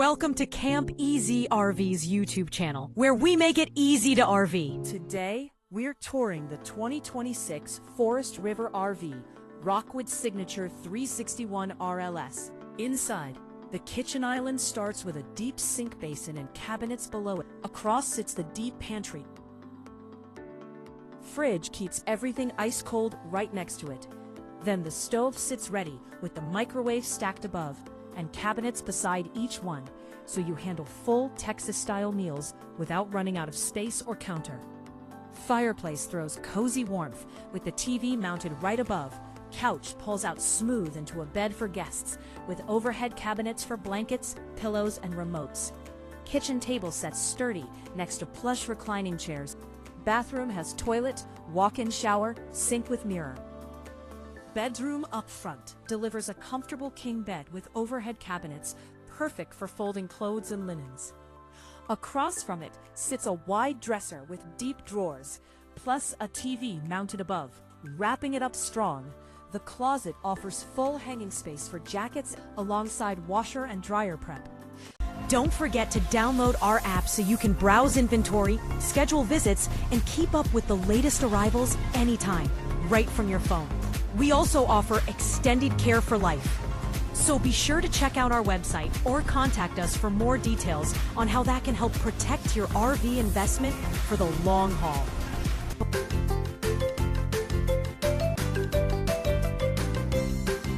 Welcome to Camp EZ RV's YouTube channel, where we make it easy to RV. Today, we're touring the 2026 Forest River RV, Rockwood Signature 361 RLS. Inside, the kitchen island starts with a deep sink basin and cabinets below it. Across sits the deep pantry. Fridge keeps everything ice cold right next to it. Then the stove sits ready with the microwave stacked above and cabinets beside each one, so you handle full Texas-style meals without running out of space or counter. Fireplace throws cozy warmth with the TV mounted right above. Couch pulls out smooth into a bed for guests, with overhead cabinets for blankets, pillows, and remotes. Kitchen table sets sturdy next to plush reclining chairs. Bathroom has toilet, walk-in shower, sink with mirror. Bedroom up front delivers a comfortable king bed with overhead cabinets, perfect for folding clothes and linens. Across from it sits a wide dresser with deep drawers, plus a TV mounted above. Wrapping it up strong, the closet offers full hanging space for jackets alongside washer and dryer prep. Don't forget to download our app so you can browse inventory, schedule visits, and keep up with the latest arrivals anytime, right from your phone. We also offer extended care for life. So be sure to check out our website or contact us for more details on how that can help protect your RV investment for the long haul.